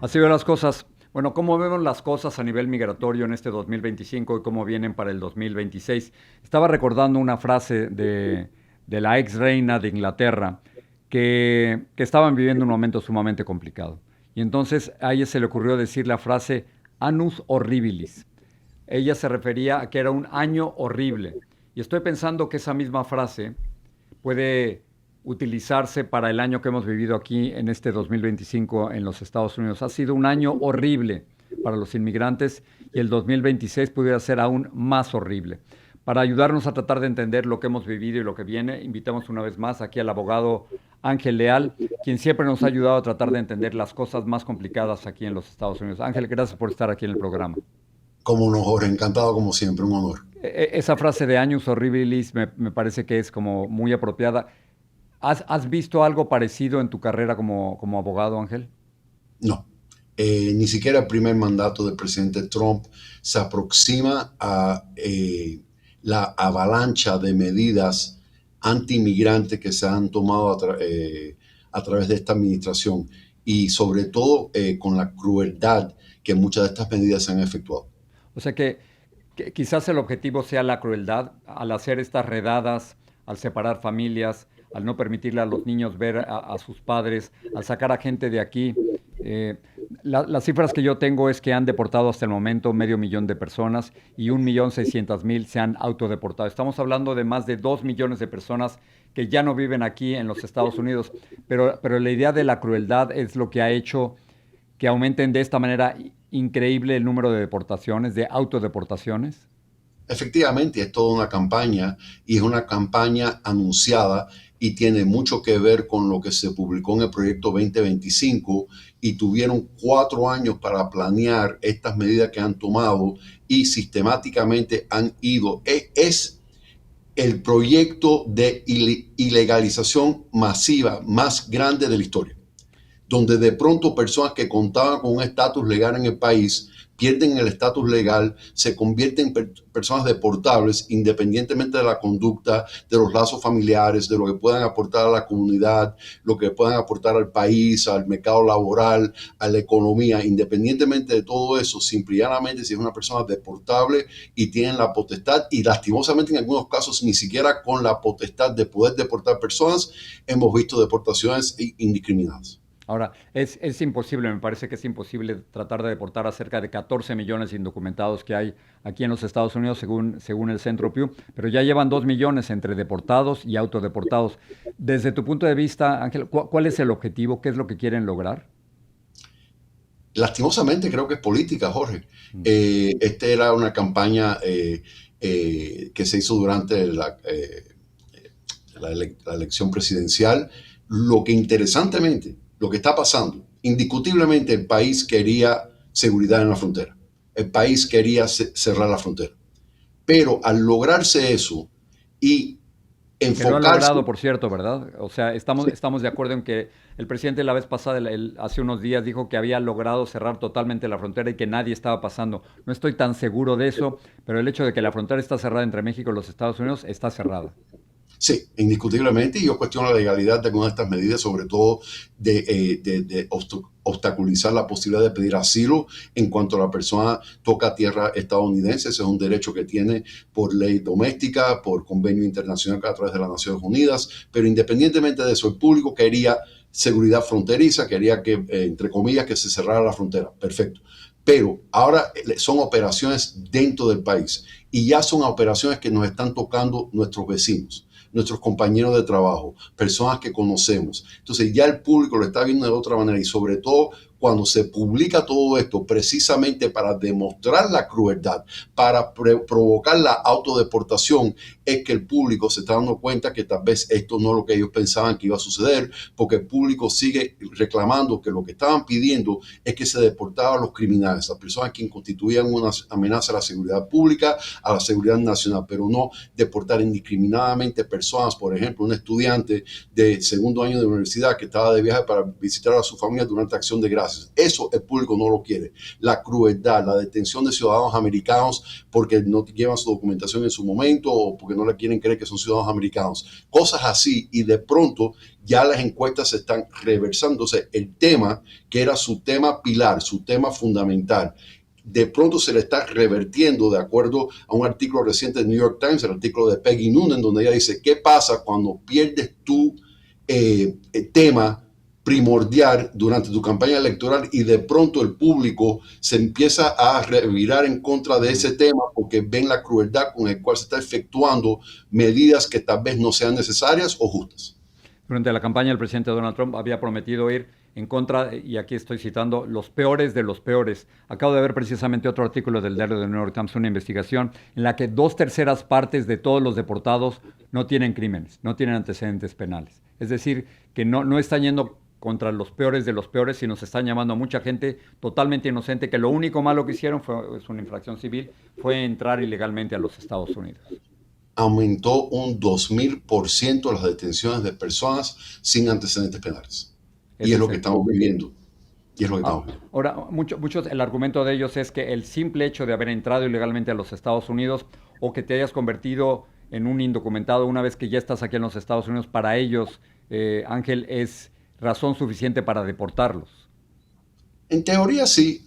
Así veo las cosas. Bueno, ¿cómo vemos las cosas a nivel migratorio en este 2025 y cómo vienen para el 2026? Estaba recordando una frase de la ex reina de Inglaterra que estaban viviendo un momento sumamente complicado. Y entonces a ella se le ocurrió decir la frase annus horribilis. Ella se refería a que era un año horrible. Y estoy pensando que esa misma frase puede utilizarse para el año que hemos vivido aquí en este 2025 en los Estados Unidos. Ha sido un año horrible para los inmigrantes y el 2026 pudiera ser aún más horrible. Para ayudarnos a tratar de entender lo que hemos vivido y lo que viene, invitamos una vez más aquí al abogado Ángel Leal, quien siempre nos ha ayudado a tratar de entender las cosas más complicadas aquí en los Estados Unidos. Ángel, gracias por estar aquí en el programa. Como no, Jorge, encantado como siempre, un honor. Esa frase de años horribilis me parece que es como muy apropiada. ¿Has visto algo parecido en tu carrera como abogado, Ángel? No, ni siquiera el primer mandato del presidente Trump se aproxima a la avalancha de medidas anti-inmigrantes que se han tomado a través de esta administración y sobre todo con la crueldad que muchas de estas medidas se han efectuado. O sea que quizás el objetivo sea la crueldad al hacer estas redadas, al separar familias, al no permitirle a los niños ver a sus padres, al sacar a gente de aquí. Eh, las cifras que yo tengo es que han deportado hasta el momento 500.000 de personas y 1.600.000 se han autodeportado. Estamos hablando de más de 2 millones de personas que ya no viven aquí en los Estados Unidos, pero la idea de la crueldad es lo que ha hecho que aumenten de esta manera increíble el número de deportaciones, de autodeportaciones. Efectivamente, es toda una campaña y es una campaña anunciada y tiene mucho que ver con lo que se publicó en el proyecto 2025 y tuvieron 4 años para planear estas medidas que han tomado y sistemáticamente han ido. Es el proyecto de ilegalización masiva más grande de la historia, donde de pronto personas que contaban con un estatus legal en el país pierden el estatus legal, se convierten en personas deportables independientemente de la conducta, de los lazos familiares, de lo que puedan aportar a la comunidad, lo que puedan aportar al país, al mercado laboral, a la economía, independientemente de todo eso, simple y llanamente si es una persona deportable y tienen la potestad y lastimosamente en algunos casos ni siquiera con la potestad de poder deportar personas, hemos visto deportaciones indiscriminadas. Ahora, es imposible, me parece que es imposible tratar de deportar a cerca de 14 millones de indocumentados que hay aquí en los Estados Unidos, según el Centro Pew, pero ya llevan 2 millones entre deportados y autodeportados. Desde tu punto de vista, Ángel, ¿cuál es el objetivo? ¿Qué es lo que quieren lograr? Lastimosamente creo que es política, Jorge. Mm. Esta era una campaña que se hizo durante la elección presidencial. Lo que interesantemente, lo que está pasando, indiscutiblemente el país quería seguridad en la frontera. El país quería cerrar la frontera. Pero al lograrse eso y Que lo ha enfocarse. logrado, por cierto, ¿verdad? O sea, estamos de acuerdo en que el presidente la vez pasada, hace unos días, dijo que había logrado cerrar totalmente la frontera y que nadie estaba pasando. No estoy tan seguro de eso, pero el hecho de que la frontera está cerrada entre México y los Estados Unidos está cerrada. Sí, indiscutiblemente, y yo cuestiono la legalidad de algunas de estas medidas, sobre todo de obstaculizar la posibilidad de pedir asilo en cuanto la persona toca tierra estadounidense. Ese es un derecho que tiene por ley doméstica, por convenio internacional a través de las Naciones Unidas, pero independientemente de eso, el público quería seguridad fronteriza, quería que, entre comillas, que se cerrara la frontera. Perfecto. Pero ahora son operaciones dentro del país y ya son operaciones que nos están tocando nuestros vecinos, nuestros compañeros de trabajo, personas que conocemos. Entonces ya el público lo está viendo de otra manera y sobre todo cuando se publica todo esto precisamente para demostrar la crueldad, para provocar la autodeportación, es que el público se está dando cuenta que tal vez esto no es lo que ellos pensaban que iba a suceder, porque el público sigue reclamando que lo que estaban pidiendo es que se deportaran a los criminales, las personas que constituían una amenaza a la seguridad pública, a la seguridad nacional, pero no deportar indiscriminadamente personas. Por ejemplo, un estudiante de segundo año de universidad que estaba de viaje para visitar a su familia durante Acción de Gracias gracias. Eso el público no lo quiere. La crueldad, la detención de ciudadanos americanos porque no llevan su documentación en su momento o porque no le quieren creer que son ciudadanos americanos. Cosas así, y de pronto ya las encuestas están reversándose. El tema que era su tema pilar, su tema fundamental, de pronto se le está revertiendo de acuerdo a un artículo reciente del New York Times, el artículo de Peggy Noonan, donde ella dice, ¿qué pasa cuando pierdes tu tema primordial durante tu campaña electoral y de pronto el público se empieza a revirar en contra de ese tema porque ven la crueldad con la cual se está efectuando medidas que tal vez no sean necesarias o justas? Durante la campaña, el presidente Donald Trump había prometido ir en contra, y aquí estoy citando, los peores de los peores. Acabo de ver precisamente otro artículo del diario de New York Times, una investigación en la que 2/3 de todos los deportados no tienen crímenes, no tienen antecedentes penales. Es decir, que no están yendo contra los peores de los peores, sino se están llamando a mucha gente totalmente inocente, que lo único malo que hicieron es una infracción civil, fue entrar ilegalmente a los Estados Unidos. Aumentó un 2000% las detenciones de personas sin antecedentes penales. Y es lo que estamos viviendo. Y es lo que estamos viendo. Ahora, muchos, el argumento de ellos es que el simple hecho de haber entrado ilegalmente a los Estados Unidos o que te hayas convertido en un indocumentado una vez que ya estás aquí en los Estados Unidos, para ellos, Ángel, es razón suficiente para deportarlos. En teoría sí,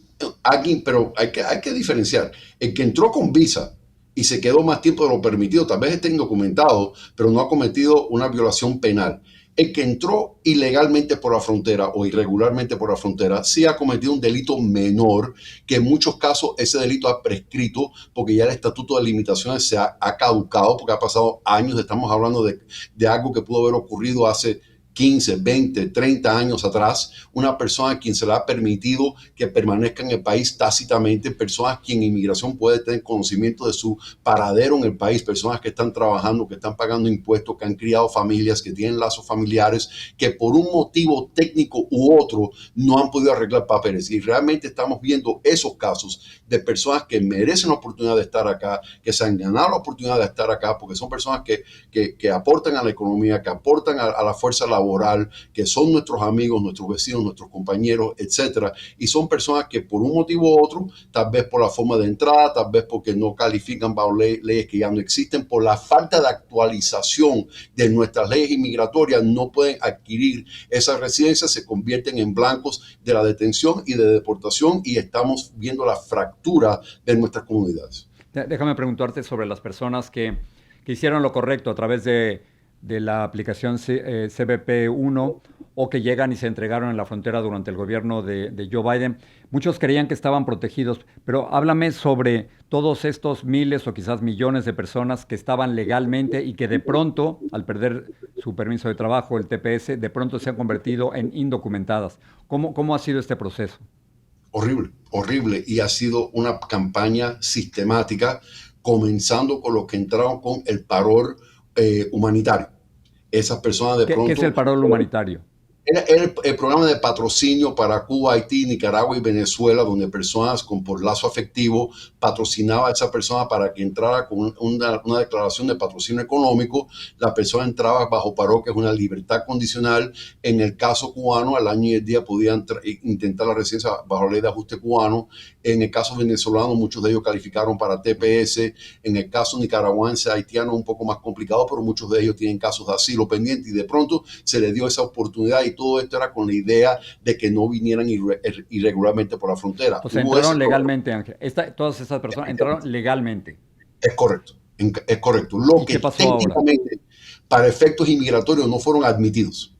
pero hay que diferenciar. El que entró con visa y se quedó más tiempo de lo permitido, tal vez esté indocumentado, pero no ha cometido una violación penal. El que entró ilegalmente por la frontera o irregularmente por la frontera sí ha cometido un delito menor, que en muchos casos ese delito ha prescrito porque ya el estatuto de limitaciones se ha caducado, porque ha pasado años. Estamos hablando de algo que pudo haber ocurrido hace 15, 20, 30 años atrás, una persona a quien se le ha permitido que permanezca en el país tácitamente, personas quien inmigración puede tener conocimiento de su paradero en el país, personas que están trabajando, que están pagando impuestos, que han criado familias, que tienen lazos familiares, que por un motivo técnico u otro no han podido arreglar papeles. Y realmente estamos viendo esos casos de personas que merecen la oportunidad de estar acá, que se han ganado la oportunidad de estar acá, porque son personas que aportan a la economía, que aportan a la fuerza laboral, que son nuestros amigos, nuestros vecinos, nuestros compañeros, etcétera, y son personas que por un motivo u otro, tal vez por la forma de entrada, tal vez porque no califican bajo leyes que ya no existen, por la falta de actualización de nuestras leyes inmigratorias, no pueden adquirir esa residencia, se convierten en blancos de la detención y de deportación, y estamos viendo la fractura de nuestras comunidades. Déjame preguntarte sobre las personas que hicieron lo correcto a través de la aplicación CBP-1 o que llegan y se entregaron en la frontera durante el gobierno de Joe Biden. Muchos creían que estaban protegidos, pero háblame sobre todos estos miles o quizás millones de personas que estaban legalmente y que de pronto, al perder su permiso de trabajo, el TPS, de pronto se han convertido en indocumentadas. ¿Cómo ha sido este proceso? Horrible, horrible, y ha sido una campaña sistemática, comenzando con los que entraron con el parol humanitario. Esas personas de pronto... ¿Qué es el parol humanitario? Era el programa de patrocinio para Cuba, Haití, Nicaragua y Venezuela, donde personas por lazo afectivo patrocinaba a esa persona para que entrara con una declaración de patrocinio económico. La persona entraba bajo parol, que es una libertad condicional. En el caso cubano, al año y el día podían intentar la residencia bajo la ley de ajuste cubano. En el caso venezolano, muchos de ellos calificaron para TPS. En el caso nicaragüense, haitiano, un poco más complicado, pero muchos de ellos tienen casos de asilo pendientes, y de pronto se les dio esa oportunidad, y todo esto era con la idea de que no vinieran irregularmente por la frontera. O sea, entraron legalmente, Ángel. Todas esas personas entraron legalmente. Es correcto, es correcto. Lo que técnicamente, para efectos inmigratorios, no fueron admitidos.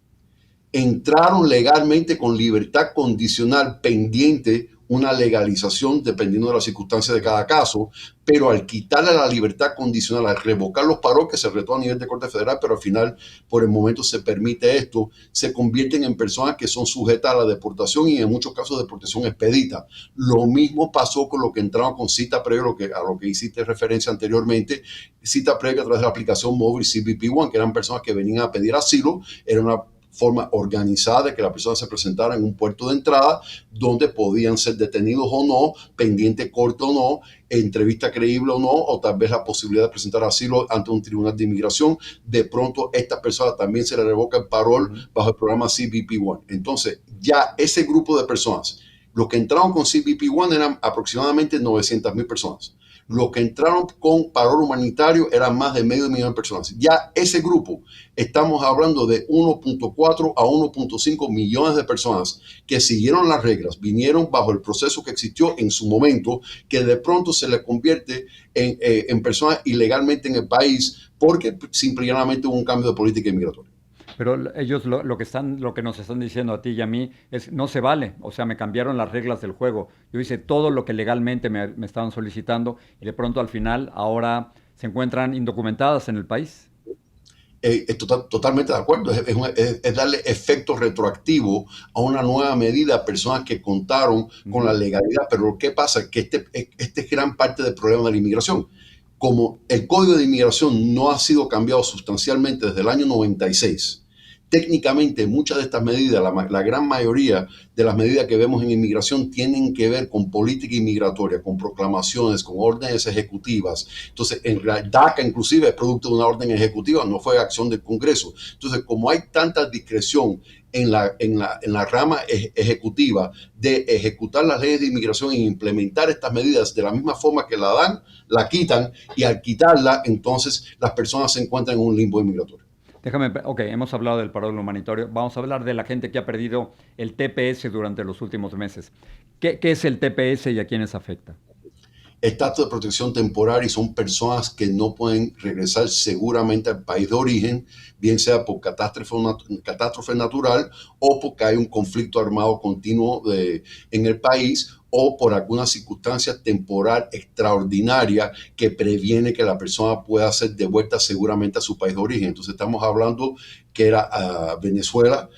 Entraron legalmente con libertad condicional pendiente una legalización dependiendo de las circunstancias de cada caso, pero al quitarle la libertad condicional, al revocar los paros, que se retó a nivel de Corte Federal, pero al final por el momento se permite esto, se convierten en personas que son sujetas a la deportación, y en muchos casos deportación expedita. Lo mismo pasó con lo que entraron con cita previa, a lo que hiciste referencia anteriormente, cita previa a través de la aplicación móvil CBP One, que eran personas que venían a pedir asilo. Era una forma organizada de que la persona se presentara en un puerto de entrada donde podían ser detenidos o no, pendiente corto o no, entrevista creíble o no, o tal vez la posibilidad de presentar asilo ante un tribunal de inmigración. De pronto, a esta persona también se le revoca el parol bajo el programa CBP-1. Entonces, ya ese grupo de personas, los que entraron con CBP-1 eran aproximadamente 900,000 personas. Los que entraron con parol humanitario eran más de medio millón de personas. Ya ese grupo, estamos hablando de 1.4 a 1.5 millones de personas que siguieron las reglas, vinieron bajo el proceso que existió en su momento, que de pronto se les convierte en personas ilegalmente en el país porque simplemente hubo un cambio de política inmigratoria. Pero ellos lo que nos están diciendo a ti y a mí es no se vale. O sea, me cambiaron las reglas del juego. Yo hice todo lo que legalmente me estaban solicitando y de pronto al final ahora se encuentran indocumentadas en el país. Totalmente de acuerdo. Es darle efecto retroactivo a una nueva medida a personas que contaron con la legalidad. Pero ¿qué pasa? Que este es gran parte del problema de la inmigración. Como el Código de Inmigración no ha sido cambiado sustancialmente desde el año 96, técnicamente muchas de estas medidas, la gran mayoría de las medidas que vemos en inmigración tienen que ver con política inmigratoria, con proclamaciones, con órdenes ejecutivas. Entonces, en DACA inclusive es producto de una orden ejecutiva, no fue acción del Congreso. Entonces, como hay tanta discreción en la rama ejecutiva de ejecutar las leyes de inmigración e implementar estas medidas de la misma forma que la dan, la quitan, y al quitarla, entonces las personas se encuentran en un limbo inmigratorio. Hemos hablado del parol humanitario, vamos a hablar de la gente que ha perdido el TPS durante los últimos meses. ¿Qué es el TPS y a quiénes afecta? Estatus de protección temporal y son personas que no pueden regresar seguramente al país de origen, bien sea por catástrofe natural o porque hay un conflicto armado continuo en el país o por alguna circunstancia temporal extraordinaria que previene que la persona pueda ser devuelta seguramente a su país de origen. Entonces estamos hablando que era Venezuela,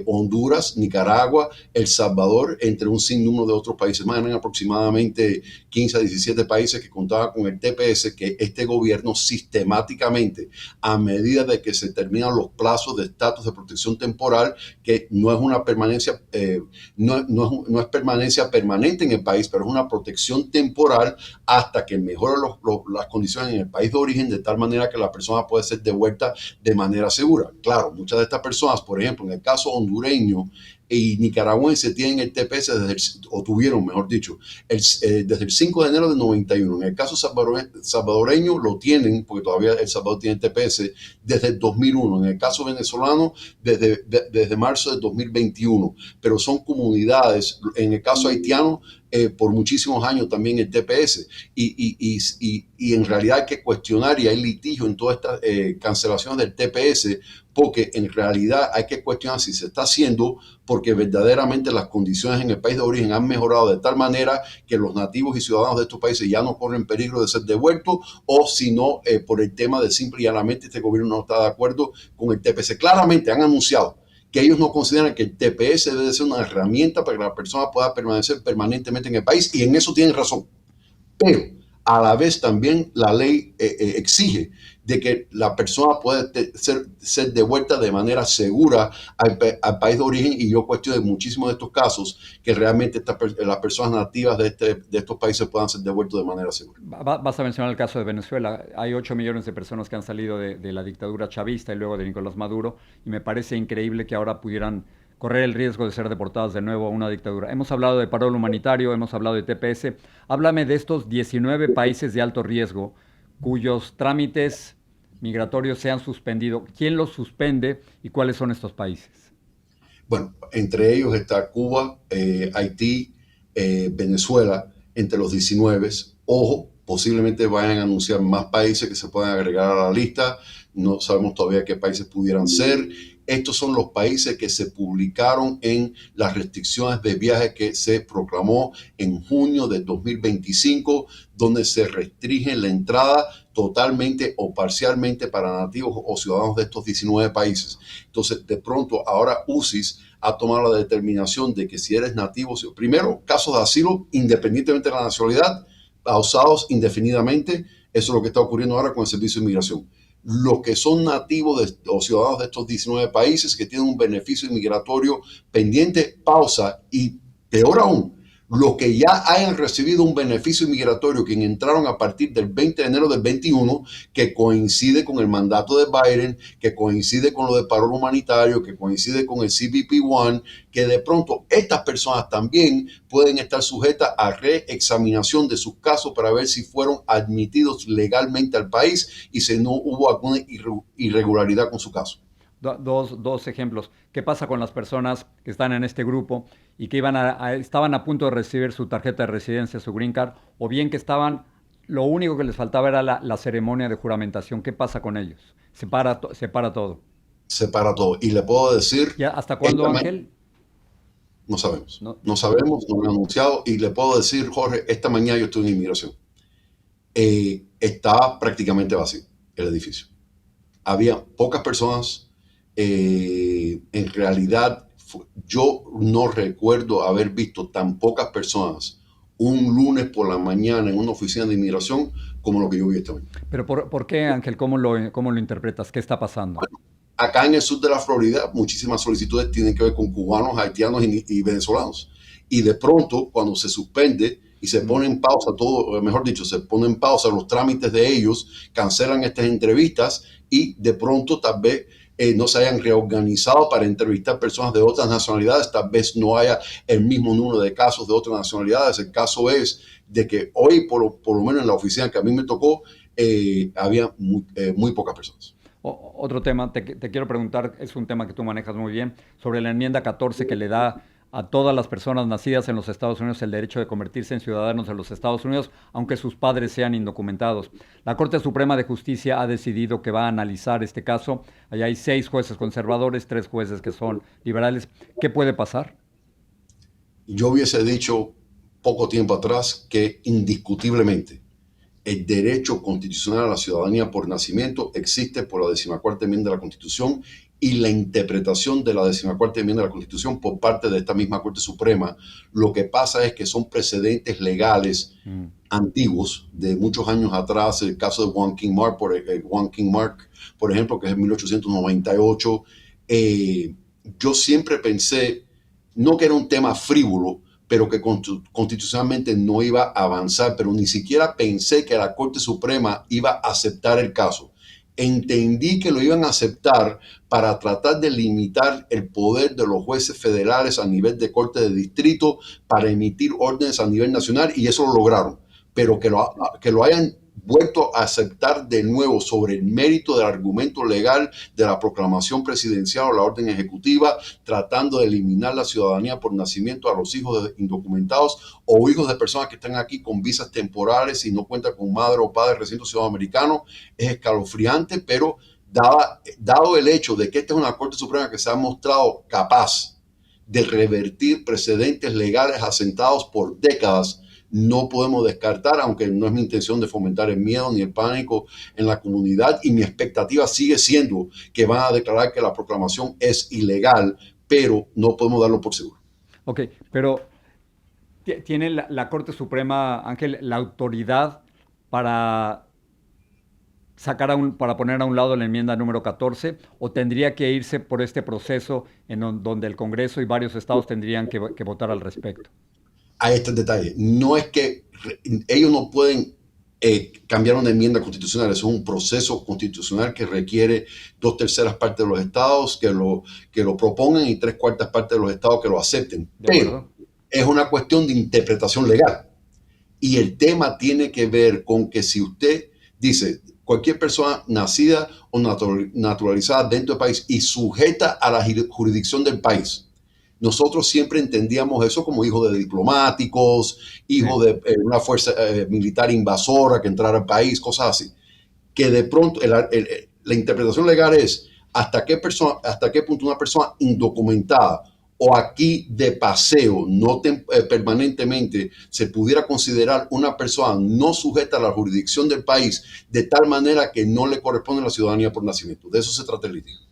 Honduras, Nicaragua, El Salvador, entre un sinnúmero de otros países más. Eran aproximadamente 15 a 17 países que contaban con el TPS, que este gobierno sistemáticamente, a medida de que se terminan los plazos de estatus de protección temporal, que no es una permanencia, no es permanencia permanente en el país, pero es una protección temporal hasta que mejoren las condiciones en el país de origen, de tal manera que la persona puede ser devuelta de manera segura. Claro, muchas de estas personas, por ejemplo, en el caso hondureño y nicaragüense, tienen el TPS o tuvieron, mejor dicho, desde el 5 de enero del 91. En el caso salvadoreño lo tienen, porque todavía El Salvador tiene TPS, desde el 2001. En el caso venezolano, desde marzo del 2021. Pero son comunidades, en el caso haitiano, por muchísimos años también el TPS. Y en realidad hay que cuestionar, y hay litigio en todas estas cancelaciones del TPS, porque en realidad hay que cuestionar si se está haciendo porque verdaderamente las condiciones en el país de origen han mejorado de tal manera que los nativos y ciudadanos de estos países ya no corren peligro de ser devueltos, o si no, por el tema de simple y llanamente este gobierno no está de acuerdo con el TPS. Claramente han anunciado que ellos no consideran que el TPS debe ser una herramienta para que la persona pueda permanecer permanentemente en el país, y en eso tienen razón. Pero a la vez también la ley exige de que la persona pueda ser devuelta de manera segura al país de origen, y yo cuestiono de muchísimos de estos casos que realmente las personas nativas de estos países puedan ser devueltas de manera segura. Vas a mencionar el caso de Venezuela. Hay 8 millones de personas que han salido de la dictadura chavista y luego de Nicolás Maduro, y me parece increíble que ahora pudieran correr el riesgo de ser deportadas de nuevo a una dictadura. Hemos hablado de parol humanitario, hemos hablado de TPS. Háblame de estos 19 países de alto riesgo cuyos trámites migratorios se han suspendido. ¿Quién los suspende y cuáles son estos países? Bueno, entre ellos está Cuba, Haití, Venezuela, entre los 19. Ojo, posiblemente vayan a anunciar más países que se puedan agregar a la lista. No sabemos todavía qué países pudieran ser. Estos son los países que se publicaron en las restricciones de viaje que se proclamó en junio de 2025, donde se restringe la entrada totalmente o parcialmente para nativos o ciudadanos de estos 19 países. Entonces, de pronto, ahora UCIS ha tomado la determinación de que si eres nativo, primero, casos de asilo, independientemente de la nacionalidad, pausados indefinidamente. Eso es lo que está ocurriendo ahora con el Servicio de Inmigración. los que son nativos o ciudadanos de estos 19 países que tienen un beneficio inmigratorio pendiente, pausa, y peor aún, los que ya hayan recibido un beneficio inmigratorio, que entraron a partir del 20 de enero del 21, que coincide con el mandato de Biden, que coincide con lo de paro humanitario, que coincide con el CBP-1, que de pronto estas personas también pueden estar sujetas a reexaminación de sus casos para ver si fueron admitidos legalmente al país y si no hubo alguna irregularidad con su caso. Dos ejemplos. ¿Qué pasa con las personas que están en este grupo y que estaban a punto de recibir su tarjeta de residencia, su green card, o bien que lo único que les faltaba era la ceremonia de juramentación? ¿Qué pasa con ellos? Se para todo. Se para todo. Y le puedo decir, ¿Ya hasta cuándo, Ángel? no sabemos. No. No sabemos, no lo han anunciado. Y le puedo decir, Jorge, esta mañana yo estuve en inmigración. Estaba prácticamente vacío el edificio. Había pocas personas. En realidad, yo no recuerdo haber visto tan pocas personas un lunes por la mañana en una oficina de inmigración como lo que yo vi esta mañana. Pero ¿por qué, Ángel? ¿Cómo lo interpretas? ¿Qué está pasando? Bueno, acá en el sur de la Florida, muchísimas solicitudes tienen que ver con cubanos, haitianos y venezolanos. Y de pronto, cuando se suspende y se pone en pausa todo, mejor dicho, se pone en pausa los trámites de ellos, cancelan estas entrevistas y de pronto tal vez no se hayan reorganizado para entrevistar personas de otras nacionalidades, tal vez no haya el mismo número de casos de otras nacionalidades. El caso es de que hoy, por lo menos en la oficina que a mí me tocó, había muy pocas personas. Otro tema, te quiero preguntar, es un tema que tú manejas muy bien, sobre la enmienda 14 que le da a todas las personas nacidas en los Estados Unidos el derecho de convertirse en ciudadanos de los Estados Unidos, aunque sus padres sean indocumentados. La Corte Suprema de Justicia ha decidido que va a analizar este caso. Allá hay 6 jueces conservadores, 3 jueces que son liberales. ¿Qué puede pasar? Yo hubiese dicho poco tiempo atrás que indiscutiblemente el derecho constitucional a la ciudadanía por nacimiento existe por la 14ª enmienda de la Constitución, y la interpretación de la 14ª enmienda de la Constitución por parte de esta misma Corte Suprema. Lo que pasa es que son precedentes legales antiguos de muchos años atrás. El caso de Juan King Mark, por ejemplo, que es en 1898. Yo siempre pensé, no que era un tema frívolo, pero que constitucionalmente no iba a avanzar, pero ni siquiera pensé que la Corte Suprema iba a aceptar el caso. Entendí que lo iban a aceptar para tratar de limitar el poder de los jueces federales a nivel de corte de distrito para emitir órdenes a nivel nacional, y eso lo lograron. Pero que lo hayan vuelto a aceptar de nuevo sobre el mérito del argumento legal de la proclamación presidencial o la orden ejecutiva, tratando de eliminar la ciudadanía por nacimiento a los hijos de indocumentados o hijos de personas que están aquí con visas temporales y no cuentan con madre o padre recién ciudadano americano, es escalofriante. Pero dado el hecho de que esta es una Corte Suprema que se ha mostrado capaz de revertir precedentes legales asentados por décadas, no podemos descartar, aunque no es mi intención de fomentar el miedo ni el pánico en la comunidad, y mi expectativa sigue siendo que van a declarar que la proclamación es ilegal, pero no podemos darlo por seguro. Ok, pero ¿tiene la Corte Suprema, Ángel, la autoridad para para poner a un lado la enmienda número 14, o tendría que irse por este proceso donde el Congreso y varios estados tendrían que votar al respecto? Hay este detalle. No es que ellos no pueden cambiar una enmienda constitucional. Eso es un proceso constitucional que requiere 2/3 partes de los estados que lo propongan y 3/4 partes de los estados que lo acepten. Pero es una cuestión de interpretación legal. Y el tema tiene que ver con que si usted dice cualquier persona nacida o naturalizada dentro del país y sujeta a la jurisdicción del país, nosotros siempre entendíamos eso como hijo de diplomáticos, hijo de una fuerza militar invasora que entrara al país, cosas así. Que de pronto la interpretación legal es hasta qué punto una persona indocumentada o aquí de paseo, no permanentemente, se pudiera considerar una persona no sujeta a la jurisdicción del país, de tal manera que no le corresponde la ciudadanía por nacimiento. De eso se trata el litigio.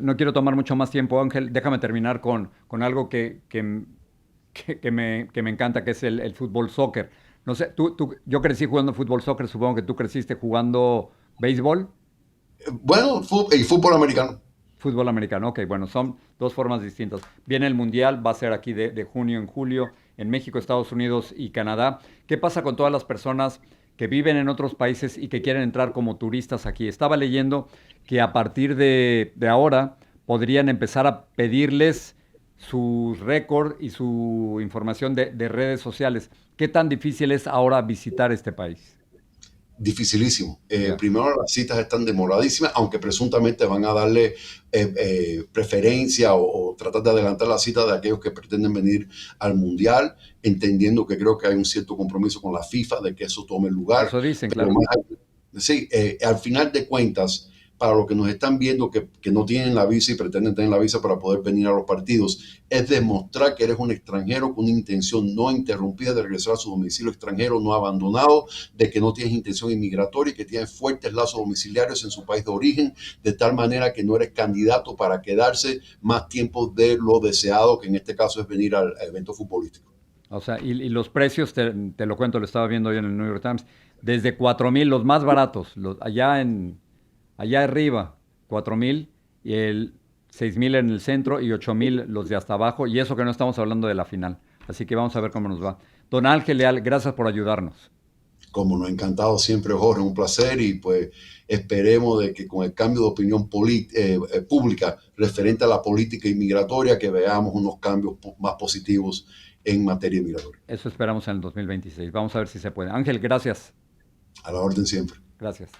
No quiero tomar mucho más tiempo, Ángel. Déjame terminar con algo que me encanta, que es el fútbol soccer. No sé, yo crecí jugando fútbol soccer, supongo que tú creciste jugando ¿Béisbol? Bueno, y fútbol americano. Fútbol americano, ok, bueno, son dos formas distintas. Viene el Mundial, va a ser aquí de junio en julio, en México, Estados Unidos y Canadá. ¿Qué pasa con todas las personas que viven en otros países y que quieren entrar como turistas aquí? Estaba leyendo que a partir de ahora podrían empezar a pedirles su récord y su información de redes sociales. ¿Qué tan difícil es ahora visitar este país? Dificilísimo. Ya. Primero, las citas están demoradísimas, aunque presuntamente van a darle preferencia o tratar de adelantar la cita de aquellos que pretenden venir al Mundial, entendiendo que creo que hay un cierto compromiso con la FIFA de que eso tome lugar. Eso dicen, Pero claro. sí, al final de cuentas, para los que nos están viendo que no tienen la visa y pretenden tener la visa para poder venir a los partidos, es demostrar que eres un extranjero con una intención no interrumpida de regresar a su domicilio extranjero, no abandonado, de que no tienes intención inmigratoria y que tienes fuertes lazos domiciliarios en su país de origen, de tal manera que no eres candidato para quedarse más tiempo de lo deseado, que en este caso es venir al evento futbolístico. O sea, y los precios, te lo cuento, lo estaba viendo hoy en el New York Times, desde 4,000, los más baratos, allá arriba, 4,000, y el 6,000 en el centro y 8,000 los de hasta abajo, y eso que no estamos hablando de la final. Así que vamos a ver cómo nos va. Don Ángel Leal, gracias por ayudarnos. Como nos ha encantado siempre, Jorge, un placer y pues esperemos de que con el cambio de opinión pública referente a la política inmigratoria que veamos unos cambios más positivos en materia migratoria. Eso esperamos en el 2026. Vamos a ver si se puede. Ángel, gracias. A la orden siempre. Gracias.